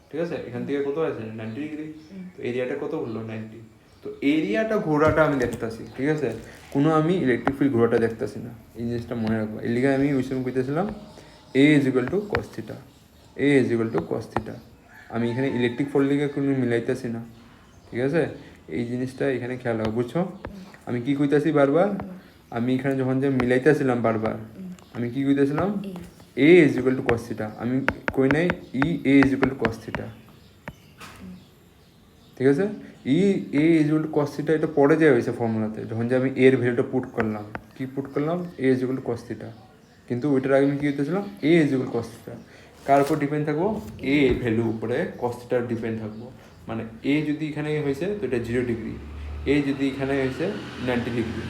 ঠিক আছে? এখান থেকে কত আছে 90 ডিগ্রি, তো এরিয়াটা কত ঘুরলো 90, তো এরিয়াটা ঘোরাটা আমি দেখতেছি, ঠিক আছে? কোনো আমি ইলেকট্রিক ফিল্ড ঘোরাটা দেখতেছি না, এই জিনিসটা মনে রাখবো। এর লিগে আমি ওই সময় কইতেছিলাম A = cos θ, A = cos θ। আমি এখানে ইলেকট্রিক ফিল্ড লিগে কোনো মিলাইতেছি না, ঠিক আছে? এই জিনিসটা এখানে খেয়াল রাখো, বুঝছো? আমি কি কইতাছি বারবার, আমি এখানে যখন যে মিলাইতেছিলাম বারবার, আমি কি কইতেছিলাম A = cos θ, আমি কই নাই A = cos θ, ঠিক আছে? A = cos θ এটা পরে যায় হয়েছে ফর্মুলাতে, যখন যে আমি এর ভ্যালুটা পুট করলাম, কি পুট করলাম A = cos θ, কিন্তু ওইটার আগে আমি কি করতেছিলাম A = cos θ। কার উপর ডিপেন্ড থাকবো, A ভ্যালু উপরে cos θ ডিপেন্ড থাকবো, মানে A যদি এখানে হয়েছে তো এটা 0 ডিগ্রি, A যদি এখানে হয়েছে 90 ডিগ্রি,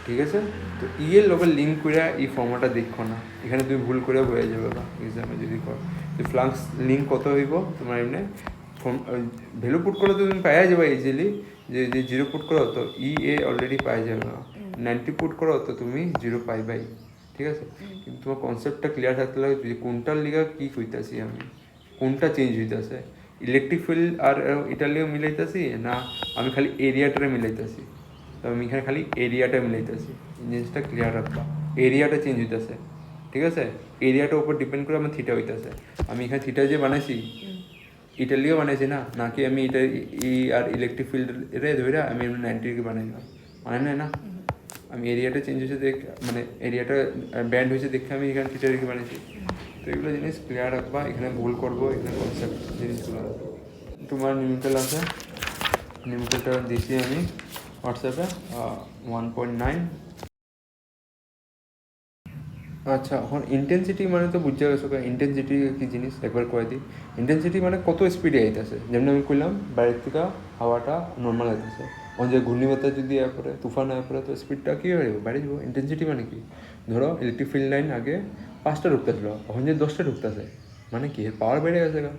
ঠিক আছে? তো এর লগে লিঙ্ক করে এই ফর্মুলাটা দেখো না, এখানে তুমি ভুল করে হয়ে যাবে বা এক্সামে যদি কর, যে ফ্লাক্স লিঙ্ক কত হইব তোমার এমনি ভ্যালু পুট করলে তো তুমি পাওয়া যাবে ইজিলি, যে 0 পুট করো তো EA অলরেডি পাই যাবে না, 90 পুট করো তো তুমি 0 পাইবাই, ঠিক আছে? কিন্তু তোমার কনসেপ্টটা ক্লিয়ার থাকতে লাগে যে কোনটার লিগা কী কইতাছি আমি, কোনটা চেঞ্জ হইতেছে, ইলেকট্রিক ফিল্ড আর এটার লিগে মিলাইতেছি না আমি খালি এরিয়াটারে মিলাইতেছি, তো আমি এখানে খালি এরিয়াটা মিলাইতেছি, জিনিসটা ক্লিয়ার রাখবা, এরিয়াটা চেঞ্জ হইতেছে, ঠিক আছে? এরিয়াটার উপর ডিপেন্ড করে আমার থিটা হইতেছে, আমি এখানে থিটা যে বানাইছি ইটালিও বানাইছি না, নাকি আমি এটা আর ইলেকট্রিক ফিল্ড রে ধরে আমি 90 ডিগ্রি বানাইলাম, মানে না, আমি এরিয়াটা চেঞ্জ হয়েছে দেখ, মানে এরিয়াটা ব্যান্ড হয়েছে দেখে আমি এখানে থিটা ডিগ্রি বানাইছি। তো এগুলো জিনিস ক্লিয়ার রাখবা, এখানে ভুল করবো, এখানে কনসেপ্ট জিনিসগুলো তোমার নিউমেরিক্যাল আছে, নিউমেরিক্যালটা দিয়েছি আমি হোয়াটসঅ্যাপে 1.9। আচ্ছা, এখন ইন্টেন্সিটি মানে তো বুঝতে গেছো, ইন্টেন্সিটি কি জিনিস একবার কয়ে দিই। ইন্টেন্সিটি মানে কত স্পিডে আইতেছে, যেমন আমি কইলাম বাইরের থেকে হাওয়াটা নর্মাল আইতেছে, এখন যে ঘূর্ণিবাতাস যদি আয়া পড়ে, তুফান আয়া পড়ে, তো স্পিডটা কী হয়ে যাবে, বাইরে যাবো। ইন্টেন্সিটি মানে কি, ধরো ইলেকট্রিক ফিল্ড লাইন আগে 5টা ঢুকতেছিল, এখন যে 10টা ঢুকতেছে, মানে কি এর পাওয়ার বেড়ে গেছে গা,